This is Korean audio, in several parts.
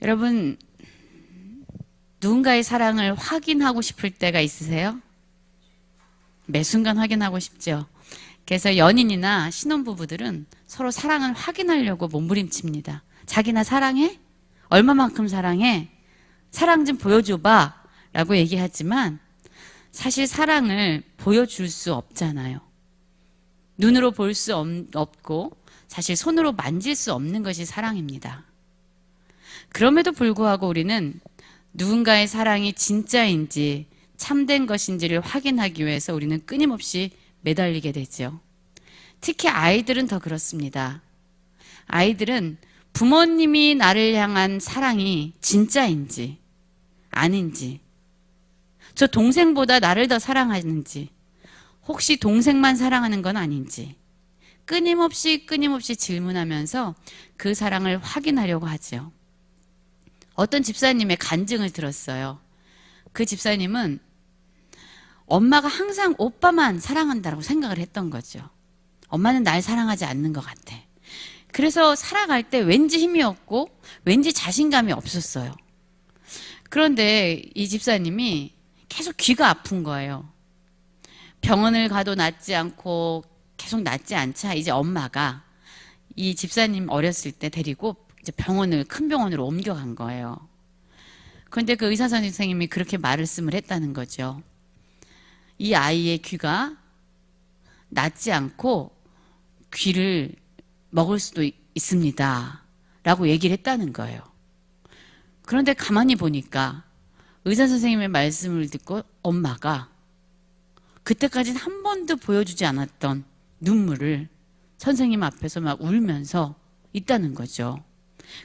여러분, 누군가의 사랑을 확인하고 싶을 때가 있으세요? 매 순간 확인하고 싶죠. 그래서 연인이나 신혼부부들은 서로 사랑을 확인하려고 몸부림칩니다. 자기나 사랑해? 얼마만큼 사랑해? 사랑 좀 보여줘봐 라고 얘기하지만 사실 사랑을 보여줄 수 없잖아요. 눈으로 볼 수 없고 사실 손으로 만질 수 없는 것이 사랑입니다. 그럼에도 불구하고 우리는 누군가의 사랑이 진짜인지 참된 것인지를 확인하기 위해서 우리는 끊임없이 매달리게 되죠. 특히 아이들은 더 그렇습니다. 아이들은 부모님이 나를 향한 사랑이 진짜인지 아닌지, 저 동생보다 나를 더 사랑하는지, 혹시 동생만 사랑하는 건 아닌지 끊임없이 질문하면서 그 사랑을 확인하려고 하죠. 어떤 집사님의 간증을 들었어요. 그 집사님은 엄마가 항상 오빠만 사랑한다고 생각을 했던 거죠. 엄마는 날 사랑하지 않는 것 같아. 그래서 살아갈 때 왠지 힘이 없고 왠지 자신감이 없었어요. 그런데 이 집사님이 계속 귀가 아픈 거예요. 병원을 가도 낫지 않고 계속 낫지 않자 이제 엄마가 이 집사님 어렸을 때 데리고 이제 큰 병원으로 옮겨간 거예요. 그런데 그 의사 선생님이 그렇게 말씀을 했다는 거죠. 이 아이의 귀가 낫지 않고 귀를 먹을 수도 있습니다 라고 얘기를 했다는 거예요. 그런데 가만히 보니까 의사 선생님의 말씀을 듣고 엄마가 그때까지는 한 번도 보여주지 않았던 눈물을 선생님 앞에서 막 울면서 있다는 거죠.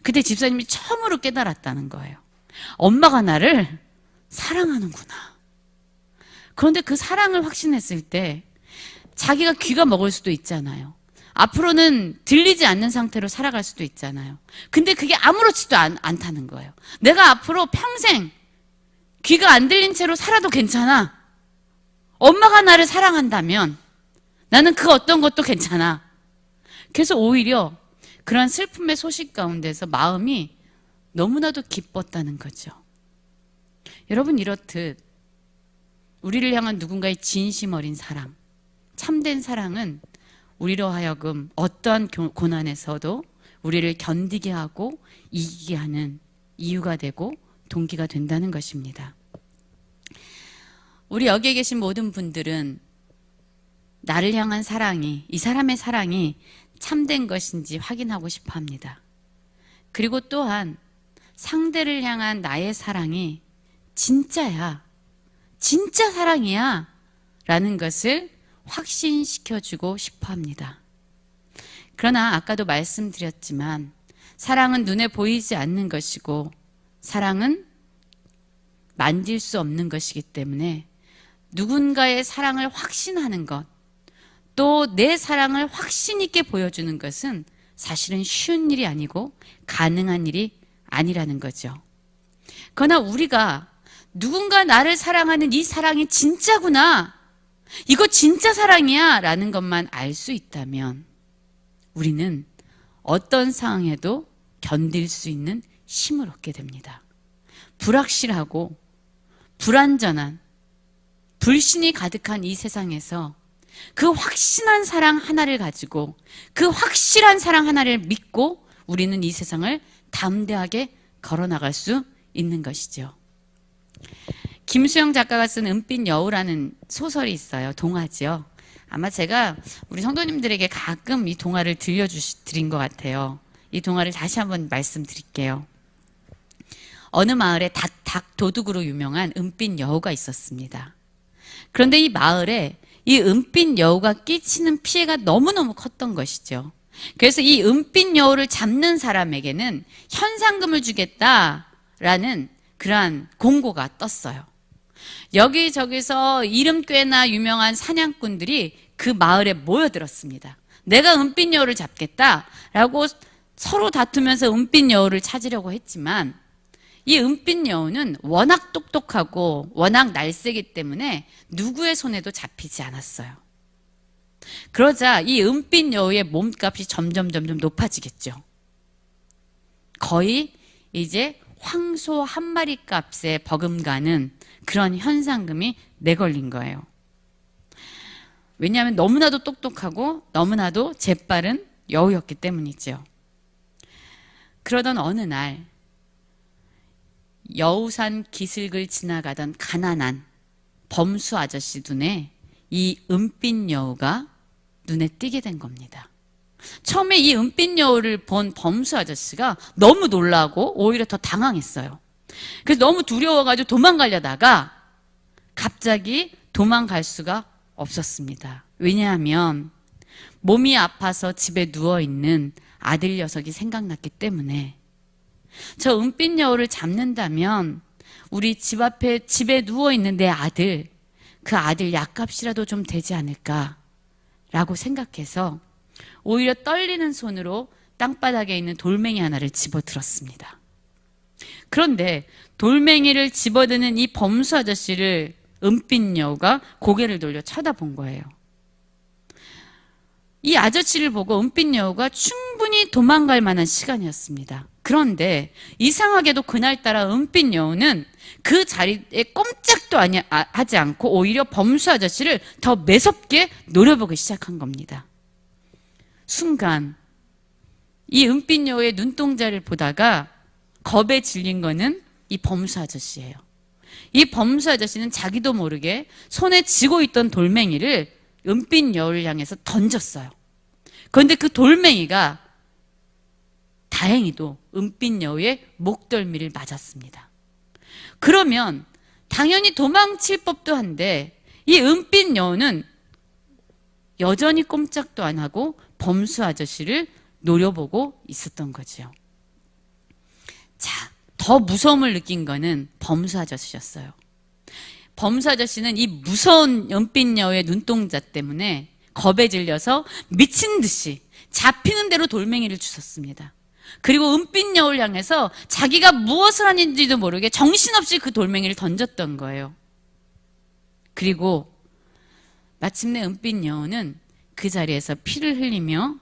그때 집사님이 처음으로 깨달았다는 거예요. 엄마가 나를 사랑하는구나. 그런데 그 사랑을 확신했을 때 자기가 귀가 먹을 수도 있잖아요. 앞으로는 들리지 않는 상태로 살아갈 수도 있잖아요. 근데 그게 아무렇지도 않다는 거예요. 내가 앞으로 평생 귀가 안 들린 채로 살아도 괜찮아. 엄마가 나를 사랑한다면 나는 그 어떤 것도 괜찮아. 그래서 오히려 그런 슬픔의 소식 가운데서 마음이 너무나도 기뻤다는 거죠. 여러분, 이렇듯 우리를 향한 누군가의 진심 어린 사랑, 참된 사랑은 우리로 하여금 어떠한 고난에서도 우리를 견디게 하고 이기게 하는 이유가 되고 동기가 된다는 것입니다. 우리 여기에 계신 모든 분들은 나를 향한 사랑이, 이 사람의 사랑이 참된 것인지 확인하고 싶어 합니다. 그리고 또한 상대를 향한 나의 사랑이 진짜야, 진짜 사랑이야 라는 것을 확신시켜주고 싶어 합니다. 그러나 아까도 말씀드렸지만 사랑은 눈에 보이지 않는 것이고 사랑은 만질 수 없는 것이기 때문에 누군가의 사랑을 확신하는 것, 또 내 사랑을 확신 있게 보여주는 것은 사실은 쉬운 일이 아니고 가능한 일이 아니라는 거죠. 그러나 우리가 누군가 나를 사랑하는 이 사랑이 진짜구나, 이거 진짜 사랑이야 라는 것만 알 수 있다면 우리는 어떤 상황에도 견딜 수 있는 힘을 얻게 됩니다. 불확실하고 불완전한 불신이 가득한 이 세상에서 그 확신한 사랑 하나를 가지고, 그 확실한 사랑 하나를 믿고 우리는 이 세상을 담대하게 걸어나갈 수 있는 것이죠. 김수영 작가가 쓴 은빛 여우라는 소설이 있어요. 동화지요. 아마 제가 우리 성도님들에게 가끔 이 동화를 들려드린 것 같아요. 이 동화를 다시 한번 말씀드릴게요. 어느 마을에 닭 도둑으로 유명한 은빛 여우가 있었습니다. 그런데 이 마을에 이 은빛 여우가 끼치는 피해가 너무너무 컸던 것이죠. 그래서 이 은빛 여우를 잡는 사람에게는 현상금을 주겠다라는 그러한 공고가 떴어요. 여기저기서 이름 꽤나 유명한 사냥꾼들이 그 마을에 모여들었습니다. 내가 은빛 여우를 잡겠다라고 서로 다투면서 은빛 여우를 찾으려고 했지만 이 은빛 여우는 워낙 똑똑하고 워낙 날쌔기 때문에 누구의 손에도 잡히지 않았어요. 그러자 이 은빛 여우의 몸값이 점점 높아지겠죠. 거의 이제 황소 한 마리 값에 버금가는 그런 현상금이 내걸린 거예요. 왜냐하면 너무나도 똑똑하고 너무나도 재빠른 여우였기 때문이죠. 그러던 어느 날 여우산 기슭을 지나가던 가난한 범수 아저씨 눈에 이 은빛 여우가 눈에 띄게 된 겁니다. 처음에 이 은빛 여우를 본 범수 아저씨가 너무 놀라고 오히려 더 당황했어요. 그래서 너무 두려워가지고 도망가려다가 갑자기 도망갈 수가 없었습니다. 왜냐하면 몸이 아파서 집에 누워있는 아들 녀석이 생각났기 때문에 저 은빛 여우를 잡는다면 우리 집 앞에 집에 누워있는 내 아들, 그 아들 약값이라도 좀 되지 않을까라고 생각해서 오히려 떨리는 손으로 땅바닥에 있는 돌멩이 하나를 집어들었습니다. 그런데 돌멩이를 집어드는 이 범수 아저씨를 은빛 여우가 고개를 돌려 쳐다본 거예요. 이 아저씨를 보고 은빛 여우가 충분히 도망갈 만한 시간이었습니다. 그런데 이상하게도 그날따라 은빛 여우는 그 자리에 꼼짝도 하지 않고 오히려 범수 아저씨를 더 매섭게 노려보기 시작한 겁니다. 순간 이 은빛 여우의 눈동자를 보다가 겁에 질린 거는 이 범수 아저씨예요. 이 범수 아저씨는 자기도 모르게 손에 쥐고 있던 돌멩이를 은빛 여우를 향해서 던졌어요. 그런데 그 돌멩이가 다행히도 은빛 여우의 목덜미를 맞았습니다. 그러면 당연히 도망칠 법도 한데 이 은빛 여우는 여전히 꼼짝도 안 하고 범수 아저씨를 노려보고 있었던 거죠. 자, 더 무서움을 느낀 거는 범수 아저씨였어요. 범수 아저씨는 이 무서운 은빛 여우의 눈동자 때문에 겁에 질려서 미친 듯이 잡히는 대로 돌멩이를 주웠습니다. 그리고 은빛 여우를 향해서 자기가 무엇을 하는지도 모르게 정신없이 그 돌멩이를 던졌던 거예요. 그리고 마침내 은빛 여우는 그 자리에서 피를 흘리며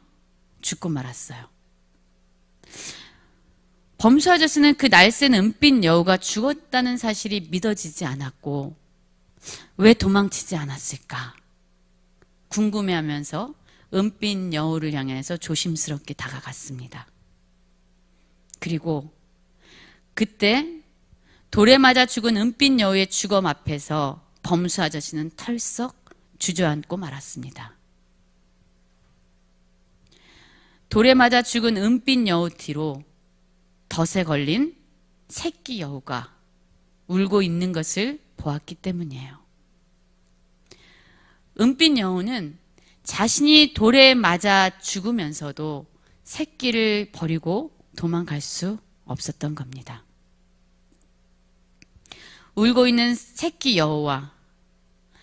죽고 말았어요. 범수 아저씨는 그 날쌘 은빛 여우가 죽었다는 사실이 믿어지지 않았고 왜 도망치지 않았을까 궁금해하면서 은빛 여우를 향해서 조심스럽게 다가갔습니다. 그리고 그때 돌에 맞아 죽은 은빛 여우의 주검 앞에서 범수 아저씨는 털썩 주저앉고 말았습니다. 돌에 맞아 죽은 은빛 여우 뒤로 덫에 걸린 새끼 여우가 울고 있는 것을 보았기 때문이에요. 은빛 여우는 자신이 돌에 맞아 죽으면서도 새끼를 버리고 도망갈 수 없었던 겁니다. 울고 있는 새끼 여우와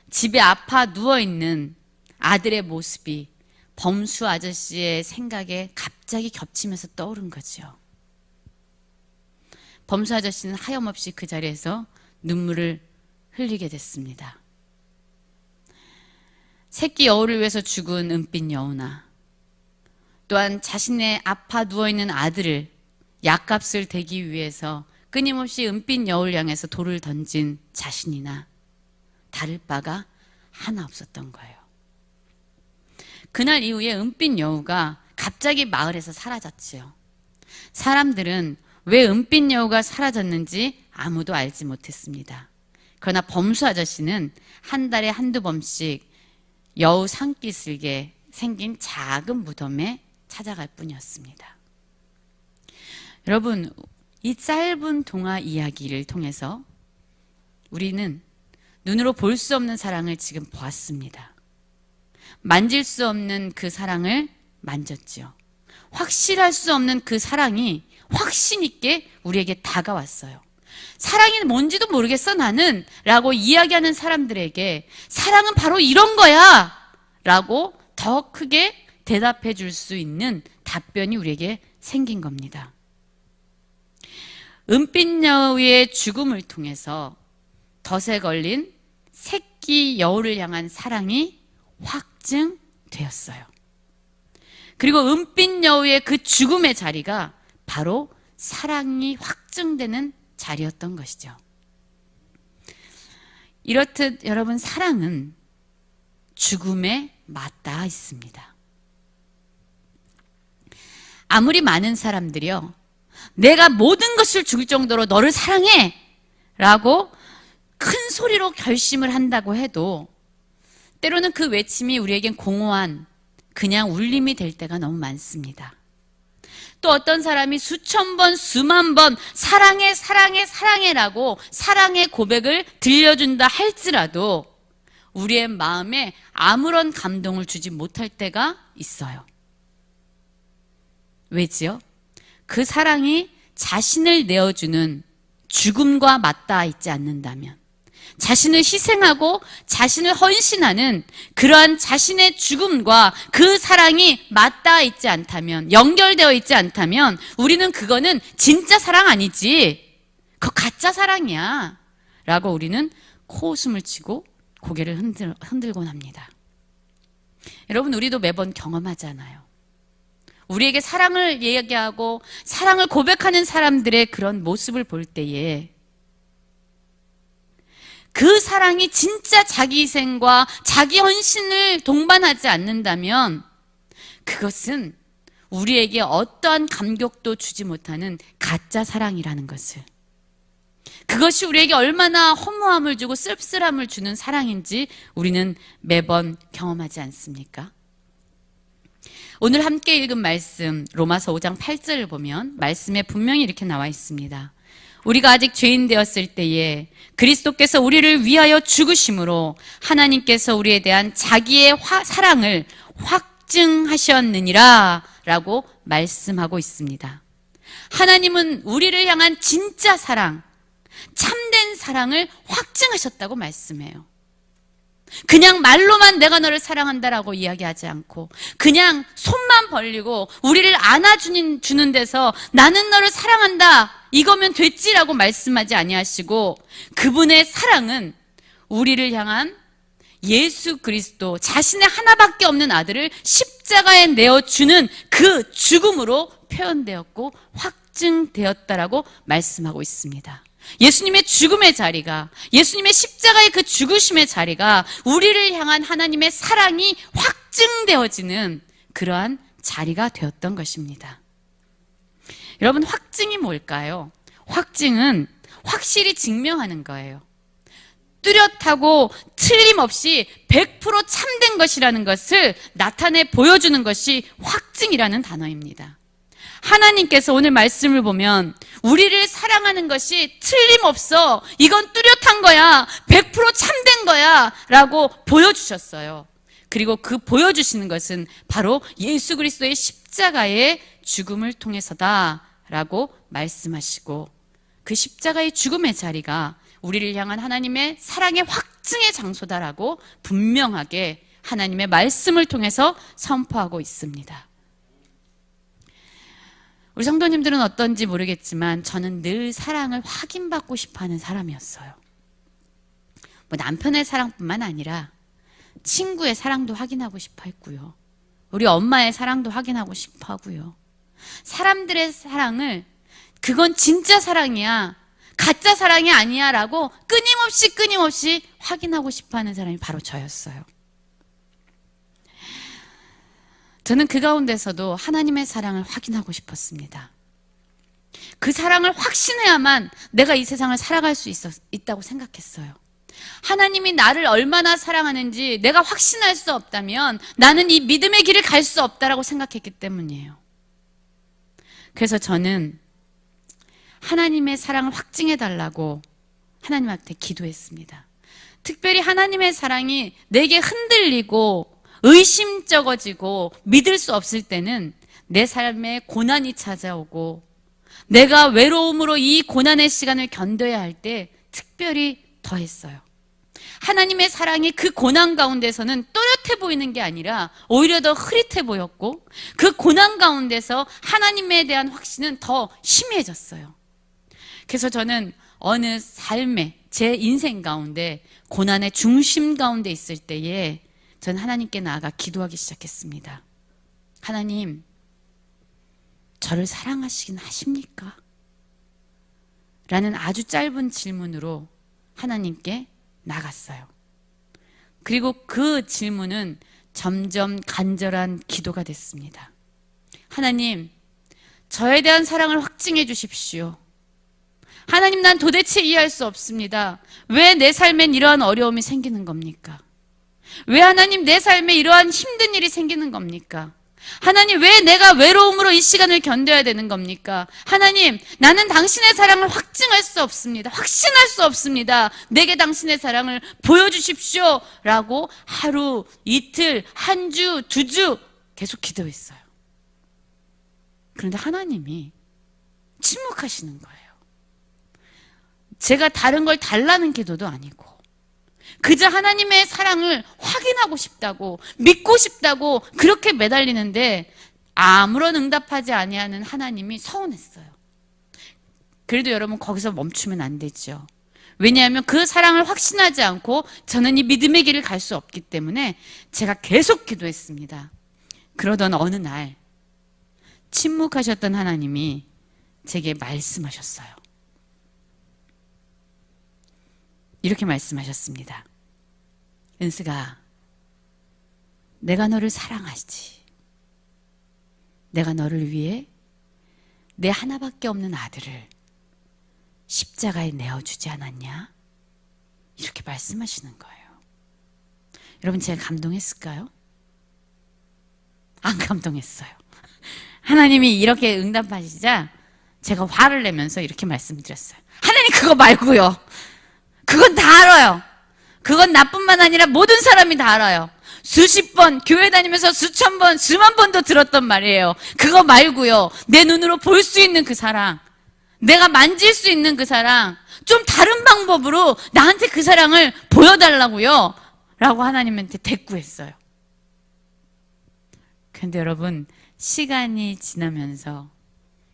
집에 아파 누워있는 아들의 모습이 범수 아저씨의 생각에 갑자기 겹치면서 떠오른 거죠. 범수 아저씨는 하염없이 그 자리에서 눈물을 흘리게 됐습니다. 새끼 여우를 위해서 죽은 은빛 여우나 또한 자신의 아파 누워있는 아들을 약값을 대기 위해서 끊임없이 은빛 여우를 향해서 돌을 던진 자신이나 다를 바가 하나 없었던 거예요. 그날 이후에 은빛 여우가 갑자기 마을에서 사라졌지요. 사람들은 왜 은빛 여우가 사라졌는지 아무도 알지 못했습니다. 그러나 범수 아저씨는 한 달에 한두 번씩 여우 산기슭에 생긴 작은 무덤에 찾아갈 뿐이었습니다. 여러분, 이 짧은 동화 이야기를 통해서 우리는 눈으로 볼 수 없는 사랑을 지금 보았습니다. 만질 수 없는 그 사랑을 만졌지요. 확실할 수 없는 그 사랑이 확신 있게 우리에게 다가왔어요. 사랑이 뭔지도 모르겠어 나는 라고 이야기하는 사람들에게 사랑은 바로 이런 거야 라고 더 크게 대답해 줄 수 있는 답변이 우리에게 생긴 겁니다. 은빛 여우의 죽음을 통해서 덫에 걸린 새끼 여우를 향한 사랑이 확증되었어요. 그리고 은빛 여우의 그 죽음의 자리가 바로 사랑이 확증되는 자리였던 것이죠. 이렇듯 여러분, 사랑은 죽음에 맞닿아 있습니다. 아무리 많은 사람들이요, 내가 모든 것을 죽일 정도로 너를 사랑해! 라고 큰 소리로 결심을 한다고 해도 때로는 그 외침이 우리에겐 공허한 그냥 울림이 될 때가 너무 많습니다. 또 어떤 사람이 수천 번, 수만 번 사랑해, 사랑해, 사랑해라고 사랑의 고백을 들려준다 할지라도 우리의 마음에 아무런 감동을 주지 못할 때가 있어요. 왜지요? 그 사랑이 자신을 내어주는 죽음과 맞닿아 있지 않는다면, 자신을 희생하고 자신을 헌신하는 그러한 자신의 죽음과 그 사랑이 맞닿아 있지 않다면, 연결되어 있지 않다면 우리는 그거는 진짜 사랑 아니지, 그거 가짜 사랑이야 라고 우리는 코웃음을 치고 고개를 흔들곤 합니다. 여러분, 우리도 매번 경험하잖아요. 우리에게 사랑을 얘기하고 사랑을 고백하는 사람들의 그런 모습을 볼 때에 그 사랑이 진짜 자기 희생과 자기 헌신을 동반하지 않는다면 그것은 우리에게 어떠한 감격도 주지 못하는 가짜 사랑이라는 것을, 그것이 우리에게 얼마나 허무함을 주고 씁쓸함을 주는 사랑인지 우리는 매번 경험하지 않습니까? 오늘 함께 읽은 말씀, 로마서 5장 8절을 보면 말씀에 분명히 이렇게 나와 있습니다. 우리가 아직 죄인 되었을 때에 그리스도께서 우리를 위하여 죽으심으로 하나님께서 우리에 대한 자기의 사랑을 확증하셨느니라 라고 말씀하고 있습니다. 하나님은 우리를 향한 진짜 사랑, 참된 사랑을 확증하셨다고 말씀해요. 그냥 말로만 내가 너를 사랑한다라고 이야기하지 않고 그냥 손만 벌리고 우리를 안아주는 데서 나는 너를 사랑한다 이거면 됐지라고 말씀하지 아니하시고, 그분의 사랑은 우리를 향한 예수 그리스도 자신의 하나밖에 없는 아들을 십자가에 내어주는 그 죽음으로 표현되었고 확증되었다라고 말씀하고 있습니다. 예수님의 죽음의 자리가, 예수님의 십자가의 그 죽으심의 자리가 우리를 향한 하나님의 사랑이 확증되어지는 그러한 자리가 되었던 것입니다. 여러분, 확증이 뭘까요? 확증은 확실히 증명하는 거예요. 뚜렷하고 틀림없이 100% 참된 것이라는 것을 나타내 보여주는 것이 확증이라는 단어입니다. 하나님께서 오늘 말씀을 보면 우리를 사랑하는 것이 틀림없어, 이건 뚜렷한 거야, 100% 참된 거야 라고 보여주셨어요. 그리고 그 보여주시는 것은 바로 예수 그리스도의 십자가의 죽음을 통해서다 라고 말씀하시고, 그 십자가의 죽음의 자리가 우리를 향한 하나님의 사랑의 확증의 장소다라고 분명하게 하나님의 말씀을 통해서 선포하고 있습니다. 우리 성도님들은 어떤지 모르겠지만 저는 늘 사랑을 확인받고 싶어하는 사람이었어요. 뭐 남편의 사랑뿐만 아니라 친구의 사랑도 확인하고 싶어 했고요. 우리 엄마의 사랑도 확인하고 싶어 하고요. 사람들의 사랑을 그건 진짜 사랑이야, 가짜 사랑이 아니야 라고 끊임없이 확인하고 싶어 하는 사람이 바로 저였어요. 저는 그 가운데서도 하나님의 사랑을 확인하고 싶었습니다. 그 사랑을 확신해야만 내가 이 세상을 살아갈 수 있다고 생각했어요. 하나님이 나를 얼마나 사랑하는지 내가 확신할 수 없다면 나는 이 믿음의 길을 갈 수 없다라고 생각했기 때문이에요. 그래서 저는 하나님의 사랑을 확증해달라고 하나님한테 기도했습니다. 특별히 하나님의 사랑이 내게 흔들리고 의심쩍어지고 믿을 수 없을 때는 내 삶에 고난이 찾아오고 내가 외로움으로 이 고난의 시간을 견뎌야 할 때 특별히 더했어요. 하나님의 사랑이 그 고난 가운데서는 또렷해 보이는 게 아니라 오히려 더 흐릿해 보였고, 그 고난 가운데서 하나님에 대한 확신은 더 희미해졌어요. 그래서 저는 어느 삶에, 제 인생 가운데 고난의 중심 가운데 있을 때에 전 하나님께 나아가 기도하기 시작했습니다. 하나님, 저를 사랑하시긴 하십니까? 라는 아주 짧은 질문으로 하나님께 나갔어요. 그리고 그 질문은 점점 간절한 기도가 됐습니다. 하나님, 저에 대한 사랑을 확증해 주십시오. 하나님, 난 도대체 이해할 수 없습니다. 왜 내 삶엔 이러한 어려움이 생기는 겁니까? 왜 하나님 내 삶에 이러한 힘든 일이 생기는 겁니까? 하나님, 왜 내가 외로움으로 이 시간을 견뎌야 되는 겁니까? 하나님, 나는 당신의 사랑을 확증할 수 없습니다. 확신할 수 없습니다. 내게 당신의 사랑을 보여주십시오. 라고 하루, 이틀, 한 주, 2주 계속 기도했어요. 그런데 하나님이 침묵하시는 거예요. 제가 다른 걸 달라는 기도도 아니고 그저 하나님의 사랑을 확인하고 싶다고, 믿고 싶다고 그렇게 매달리는데 아무런 응답하지 아니하는 하나님이 서운했어요. 그래도 여러분, 거기서 멈추면 안 되죠. 왜냐하면 그 사랑을 확신하지 않고 저는 이 믿음의 길을 갈 수 없기 때문에 제가 계속 기도했습니다. 그러던 어느 날 침묵하셨던 하나님이 제게 말씀하셨어요. 이렇게 말씀하셨습니다. 은수가, 내가 너를 사랑하지. 내가 너를 위해 내 하나밖에 없는 아들을 십자가에 내어주지 않았냐? 이렇게 말씀하시는 거예요. 여러분, 제가 감동했을까요? 안 감동했어요. 하나님이 이렇게 응답하시자 제가 화를 내면서 이렇게 말씀드렸어요. 하나님, 그거 말고요. 그건 다 알아요. 그건 나뿐만 아니라 모든 사람이 다 알아요. 수십 번, 교회 다니면서 수천 번, 수만 번도 들었던 말이에요. 그거 말고요. 내 눈으로 볼 수 있는 그 사랑, 내가 만질 수 있는 그 사랑, 좀 다른 방법으로 나한테 그 사랑을 보여달라고요. 라고 하나님한테 대꾸했어요. 그런데 여러분, 시간이 지나면서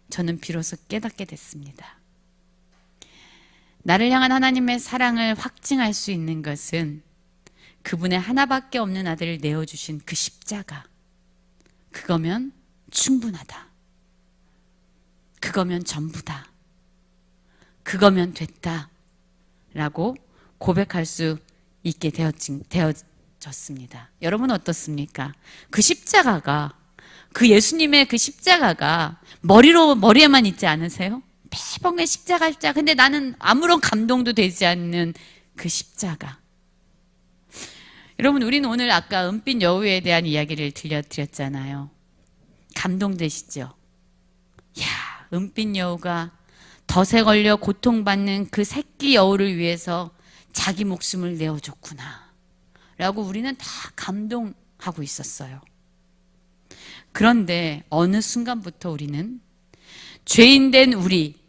저는 비로소 깨닫게 됐습니다. 나를 향한 하나님의 사랑을 확증할 수 있는 것은 그분의 하나밖에 없는 아들을 내어주신 그 십자가, 그거면 충분하다. 그거면 전부다. 그거면 됐다. 라고 고백할 수 있게 되어졌습니다. 여러분 어떻습니까? 그 십자가가, 그 예수님의 그 십자가가 머리에만 있지 않으세요? 매번 십자가. 근데 나는 아무런 감동도 되지 않는 그 십자가. 여러분, 우리는 오늘 아까 은빛 여우에 대한 이야기를 들려드렸잖아요. 감동되시죠? 야, 은빛 여우가 덫에 걸려 고통받는 그 새끼 여우를 위해서 자기 목숨을 내어줬구나 라고 우리는 다 감동하고 있었어요. 그런데 어느 순간부터 우리는 죄인된 우리,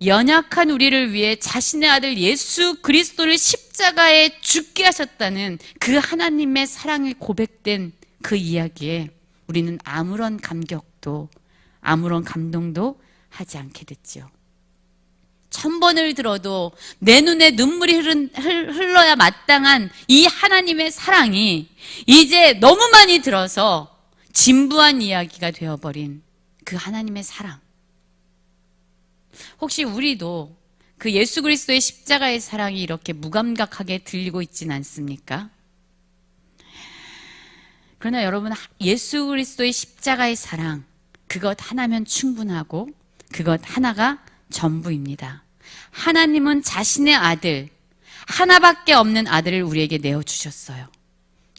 연약한 우리를 위해 자신의 아들 예수 그리스도를 십자가에 죽게 하셨다는 그 하나님의 사랑이 고백된 그 이야기에 우리는 아무런 감격도, 아무런 감동도 하지 않게 됐지요. 1000번을 들어도 내 눈에 눈물이 흘러야 마땅한 이 하나님의 사랑이 이제 너무 많이 들어서 진부한 이야기가 되어버린 그 하나님의 사랑. 혹시 우리도 그 예수 그리스도의 십자가의 사랑이 이렇게 무감각하게 들리고 있진 않습니까? 그러나 여러분, 예수 그리스도의 십자가의 사랑, 그것 하나면 충분하고 그것 하나가 전부입니다. 하나님은 자신의 아들, 하나밖에 없는 아들을 우리에게 내어주셨어요.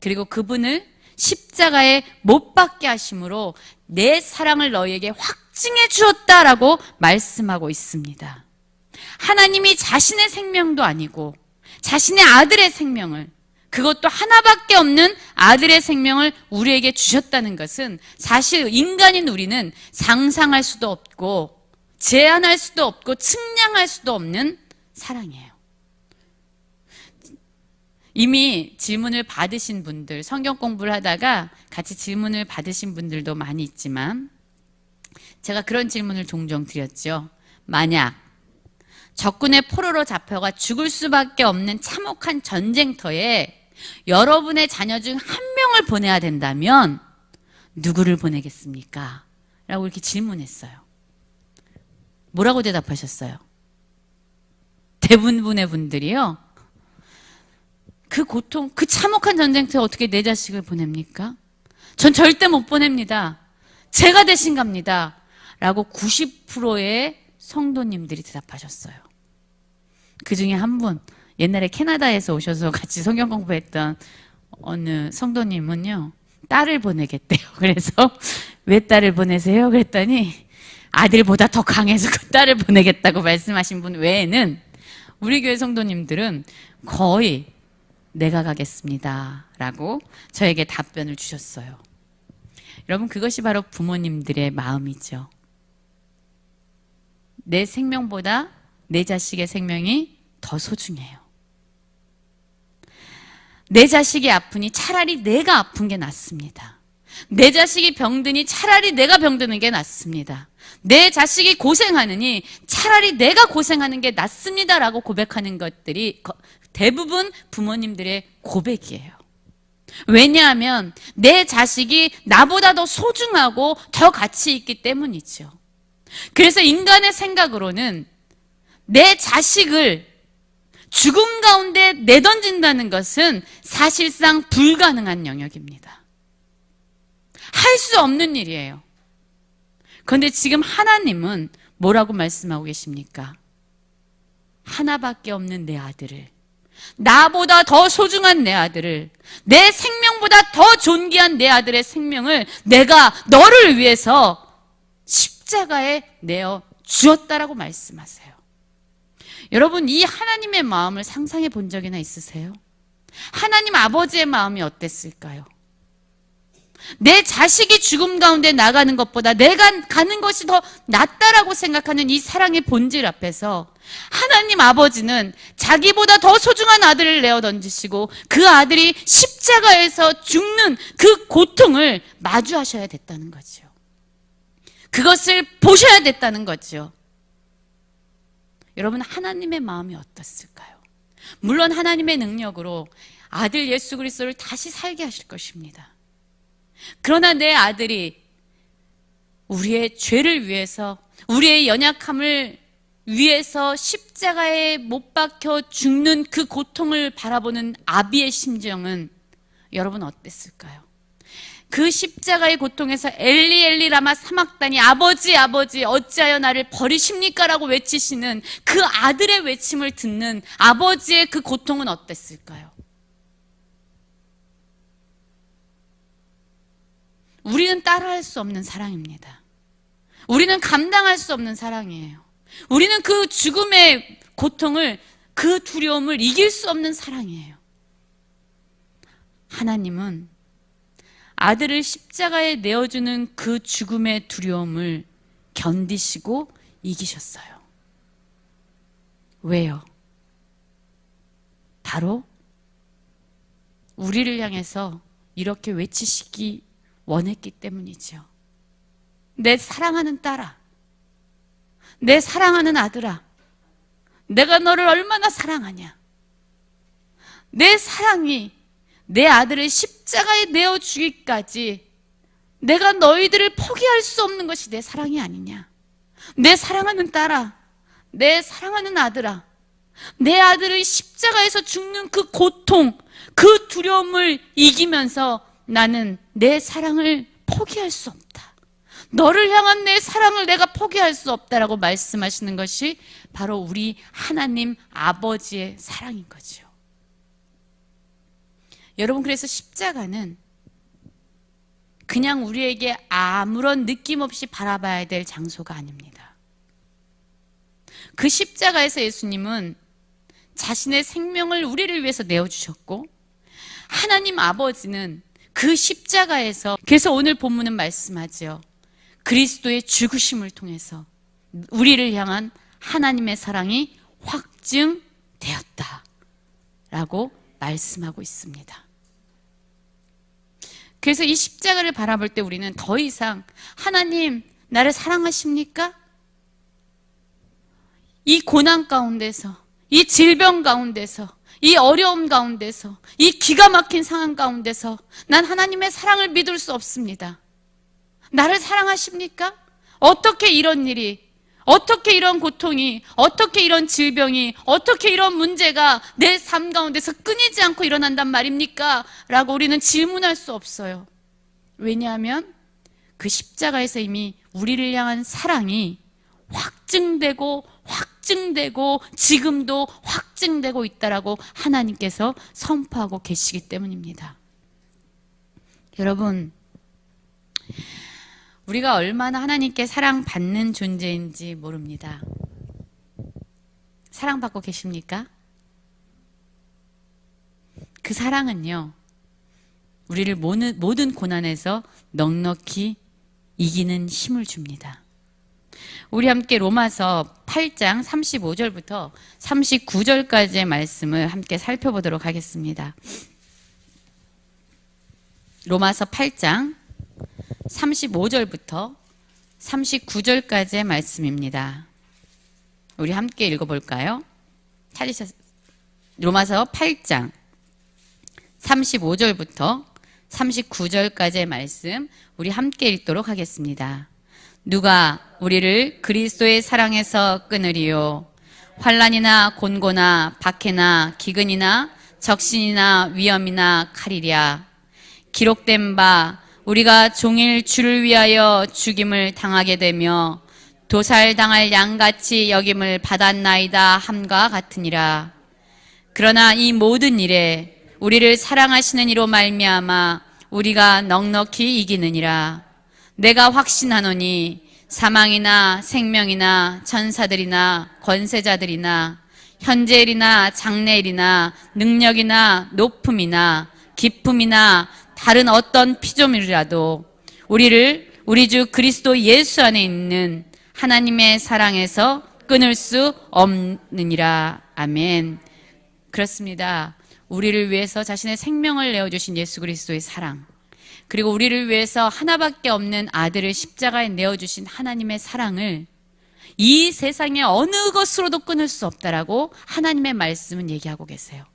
그리고 그분을 십자가에 못 박게 하심으로 내 사랑을 너희에게 확증해 주었다라고 말씀하고 있습니다. 하나님이 자신의 생명도 아니고 자신의 아들의 생명을, 그것도 하나밖에 없는 아들의 생명을 우리에게 주셨다는 것은 사실 인간인 우리는 상상할 수도 없고 제한할 수도 없고 측량할 수도 없는 사랑이에요. 이미 질문을 받으신 분들, 성경 공부를 하다가 같이 질문을 받으신 분들도 많이 있지만 제가 그런 질문을 종종 드렸죠. 만약 적군의 포로로 잡혀가 죽을 수밖에 없는 참혹한 전쟁터에 여러분의 자녀 중 한 명을 보내야 된다면 누구를 보내겠습니까? 라고 이렇게 질문했어요. 뭐라고 대답하셨어요? 대부분의 분들이요, 그 고통, 그 참혹한 전쟁터에 어떻게 내 자식을 보냅니까? 전 절대 못 보냅니다. 제가 대신 갑니다. 라고 90%의 성도님들이 대답하셨어요. 그 중에 한 분, 옛날에 캐나다에서 오셔서 같이 성경 공부했던 어느 성도님은요, 딸을 보내겠대요. 그래서 왜 딸을 보내세요? 그랬더니 아들보다 더 강해서 그 딸을 보내겠다고 말씀하신 분 외에는 우리 교회 성도님들은 거의 내가 가겠습니다 라고 저에게 답변을 주셨어요. 여러분, 그것이 바로 부모님들의 마음이죠. 내 생명보다 내 자식의 생명이 더 소중해요. 내 자식이 아프니 차라리 내가 아픈 게 낫습니다. 내 자식이 병드니 차라리 내가 병드는 게 낫습니다. 내 자식이 고생하느니 차라리 내가 고생하는 게 낫습니다라고 고백하는 것들이 대부분 부모님들의 고백이에요. 왜냐하면 내 자식이 나보다 더 소중하고 더 가치 있기 때문이죠. 그래서 인간의 생각으로는 내 자식을 죽음 가운데 내던진다는 것은 사실상 불가능한 영역입니다. 할 수 없는 일이에요. 그런데 지금 하나님은 뭐라고 말씀하고 계십니까? 하나밖에 없는 내 아들을, 나보다 더 소중한 내 아들을, 내 생명보다 더 존귀한 내 아들의 생명을 내가 너를 위해서 십자가에 내어 주었다라고 말씀하세요. 여러분, 이 하나님의 마음을 상상해 본 적이나 있으세요? 하나님 아버지의 마음이 어땠을까요? 내 자식이 죽음 가운데 나가는 것보다 내가 가는 것이 더 낫다라고 생각하는 이 사랑의 본질 앞에서 하나님 아버지는 자기보다 더 소중한 아들을 내어 던지시고 그 아들이 십자가에서 죽는 그 고통을 마주하셔야 됐다는 거죠. 그것을 보셔야 됐다는 거죠. 여러분, 하나님의 마음이 어떻을까요? 물론 하나님의 능력으로 아들 예수 그리스도를 다시 살게 하실 것입니다. 그러나 내 아들이 우리의 죄를 위해서, 우리의 연약함을 위해서 십자가에 못 박혀 죽는 그 고통을 바라보는 아비의 심정은 여러분 어땠을까요? 그 십자가의 고통에서 엘리 엘리 라마 사막다니, 아버지 아버지 어찌하여 나를 버리십니까? 라고 외치시는 그 아들의 외침을 듣는 아버지의 그 고통은 어땠을까요? 우리는 따라할 수 없는 사랑입니다. 우리는 감당할 수 없는 사랑이에요. 우리는 그 죽음의 고통을, 그 두려움을 이길 수 없는 사랑이에요. 하나님은 아들을 십자가에 내어주는 그 죽음의 두려움을 견디시고 이기셨어요. 왜요? 바로 우리를 향해서 이렇게 외치시기 원했기 때문이죠. 내 사랑하는 딸아, 내 사랑하는 아들아, 내가 너를 얼마나 사랑하냐. 내 사랑이 내 아들을 십자가에 내어주기까지 내가 너희들을 포기할 수 없는 것이 내 사랑이 아니냐. 내 사랑하는 딸아, 내 사랑하는 아들아, 내 아들의 십자가에서 죽는 그 고통, 그 두려움을 이기면서 나는 내 사랑을 포기할 수 없다. 너를 향한 내 사랑을 내가 포기할 수 없다라고 말씀하시는 것이 바로 우리 하나님 아버지의 사랑인 거죠. 여러분, 그래서 십자가는 그냥 우리에게 아무런 느낌 없이 바라봐야 될 장소가 아닙니다. 그 십자가에서 예수님은 자신의 생명을 우리를 위해서 내어주셨고, 하나님 아버지는 그 십자가에서, 그래서 오늘 본문은 말씀하죠. 그리스도의 죽으심을 통해서 우리를 향한 하나님의 사랑이 확증되었다 라고 말씀하고 있습니다. 그래서 이 십자가를 바라볼 때 우리는 더 이상 하나님 나를 사랑하십니까? 이 고난 가운데서, 이 질병 가운데서, 이 어려움 가운데서, 이 기가 막힌 상황 가운데서 난 하나님의 사랑을 믿을 수 없습니다. 나를 사랑하십니까? 어떻게 이런 일이, 어떻게 이런 고통이, 어떻게 이런 질병이, 어떻게 이런 문제가 내 삶 가운데서 끊이지 않고 일어난단 말입니까? 라고 우리는 질문할 수 없어요. 왜냐하면 그 십자가에서 이미 우리를 향한 사랑이 확증되고 지금도 확증되고 있다라고 하나님께서 선포하고 계시기 때문입니다. 여러분, 우리가 얼마나 하나님께 사랑받는 존재인지 모릅니다. 사랑받고 계십니까? 그 사랑은요, 우리를 모든 고난에서 넉넉히 이기는 힘을 줍니다. 우리 함께 로마서 8장 35절부터 39절까지의 말씀을 함께 살펴보도록 하겠습니다. 로마서 8장 35절부터 39절까지의 말씀입니다. 우리 함께 읽어볼까요? 로마서 8장 35절부터 39절까지의 말씀 우리 함께 읽도록 하겠습니다. 누가 우리를 그리스도의 사랑에서 끊으리요? 환난이나 곤고나 박해나 기근이나 적신이나 위험이나 칼이랴. 기록된 바 우리가 종일 주를 위하여 죽임을 당하게 되며 도살당할 양같이 여김을 받았나이다 함과 같으니라. 그러나 이 모든 일에 우리를 사랑하시는 이로 말미암아 우리가 넉넉히 이기느니라. 내가 확신하노니 사망이나 생명이나 천사들이나 권세자들이나 현재일이나 장래일이나 능력이나 높음이나 기쁨이나 다른 어떤 피조물이라도 우리를 우리 주 그리스도 예수 안에 있는 하나님의 사랑에서 끊을 수 없느니라. 아멘. 그렇습니다. 우리를 위해서 자신의 생명을 내어주신 예수 그리스도의 사랑, 그리고 우리를 위해서 하나밖에 없는 아들을 십자가에 내어주신 하나님의 사랑을 이 세상의 어느 것으로도 끊을 수 없다라고 하나님의 말씀은 얘기하고 계세요.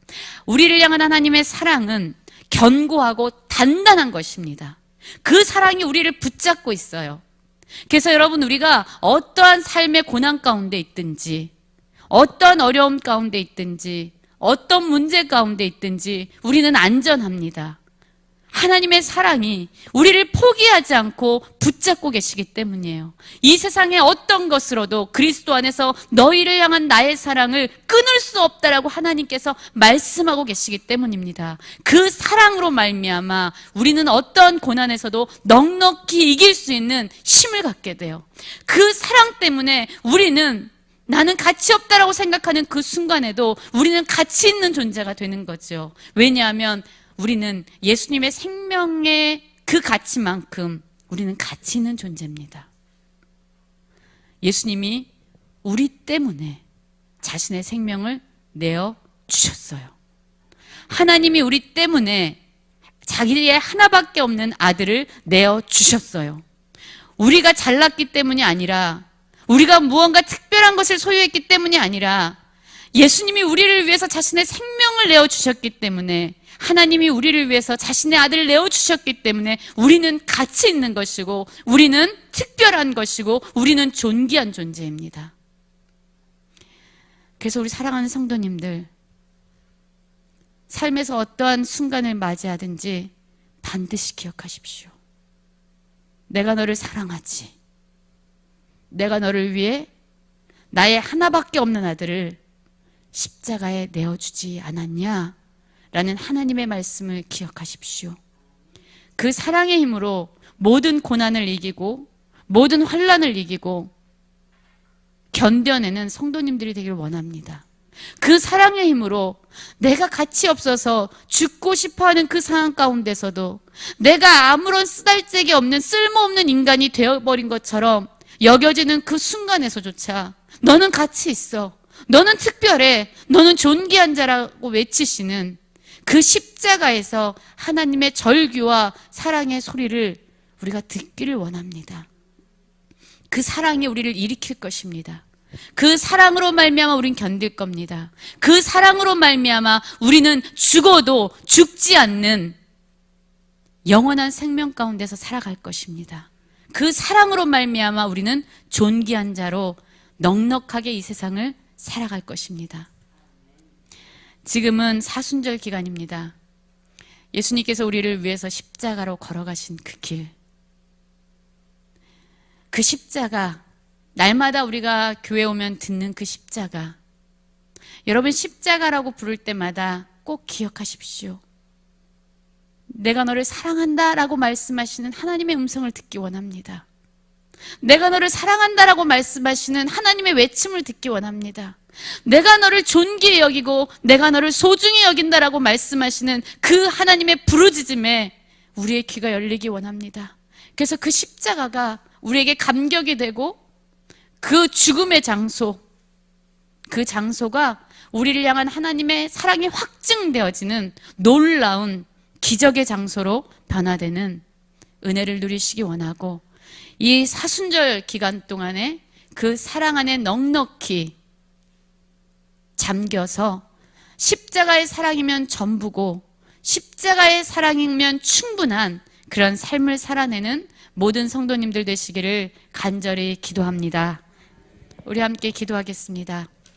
우리를 향한 하나님의 사랑은 견고하고 단단한 것입니다. 그 사랑이 우리를 붙잡고 있어요. 그래서 여러분, 우리가 어떠한 삶의 고난 가운데 있든지, 어떤 어려움 가운데 있든지, 어떤 문제 가운데 있든지 우리는 안전합니다. 하나님의 사랑이 우리를 포기하지 않고 붙잡고 계시기 때문이에요. 이 세상의 어떤 것으로도 그리스도 안에서 너희를 향한 나의 사랑을 끊을 수 없다라고 하나님께서 말씀하고 계시기 때문입니다. 그 사랑으로 말미암아 우리는 어떤 고난에서도 넉넉히 이길 수 있는 힘을 갖게 돼요. 그 사랑 때문에 우리는 나는 가치 없다라고 생각하는 그 순간에도 우리는 가치 있는 존재가 되는 거죠. 왜냐하면 우리는 예수님의 생명의 그 가치만큼 우리는 가치 있는 존재입니다. 예수님이 우리 때문에 자신의 생명을 내어주셨어요. 하나님이 우리 때문에 자기의 하나밖에 없는 아들을 내어주셨어요. 우리가 잘났기 때문이 아니라, 우리가 무언가 특별한 것을 소유했기 때문이 아니라, 예수님이 우리를 위해서 자신의 생명을 내어주셨기 때문에, 하나님이 우리를 위해서 자신의 아들을 내어주셨기 때문에 우리는 가치 있는 것이고, 우리는 특별한 것이고, 우리는 존귀한 존재입니다. 그래서 우리 사랑하는 성도님들, 삶에서 어떠한 순간을 맞이하든지 반드시 기억하십시오. 내가 너를 사랑하지. 내가 너를 위해 나의 하나밖에 없는 아들을 십자가에 내어주지 않았냐? 라는 하나님의 말씀을 기억하십시오. 그 사랑의 힘으로 모든 고난을 이기고 모든 환난을 이기고 견뎌내는 성도님들이 되기를 원합니다. 그 사랑의 힘으로 내가 가치 없어서 죽고 싶어하는 그 상황 가운데서도 내가 아무런 쓰잘데기 없는 쓸모없는 인간이 되어버린 것처럼 여겨지는 그 순간에서조차 너는 가치 있어, 너는 특별해, 너는 존귀한 자라고 외치시는 그 십자가에서 하나님의 절규와 사랑의 소리를 우리가 듣기를 원합니다. 그 사랑이 우리를 일으킬 것입니다. 그 사랑으로 말미암아 우리는 견딜 겁니다. 그 사랑으로 말미암아 우리는 죽어도 죽지 않는 영원한 생명 가운데서 살아갈 것입니다. 그 사랑으로 말미암아 우리는 존귀한 자로 넉넉하게 이 세상을 살아갈 것입니다. 지금은 사순절 기간입니다. 예수님께서 우리를 위해서 십자가로 걸어가신 그 길, 그 십자가, 날마다 우리가 교회 오면 듣는 그 십자가, 여러분 십자가라고 부를 때마다 꼭 기억하십시오. 내가 너를 사랑한다 라고 말씀하시는 하나님의 음성을 듣기 원합니다. 내가 너를 사랑한다라고 말씀하시는 하나님의 외침을 듣기 원합니다. 내가 너를 존귀히 여기고 내가 너를 소중히 여긴다라고 말씀하시는 그 하나님의 부르짖음에 우리의 귀가 열리기 원합니다. 그래서 그 십자가가 우리에게 감격이 되고 그 죽음의 장소, 그 장소가 우리를 향한 하나님의 사랑이 확증되어지는 놀라운 기적의 장소로 변화되는 은혜를 누리시기 원하고, 이 사순절 기간 동안에 그 사랑 안에 넉넉히 잠겨서 십자가의 사랑이면 전부고 십자가의 사랑이면 충분한 그런 삶을 살아내는 모든 성도님들 되시기를 간절히 기도합니다. 우리 함께 기도하겠습니다.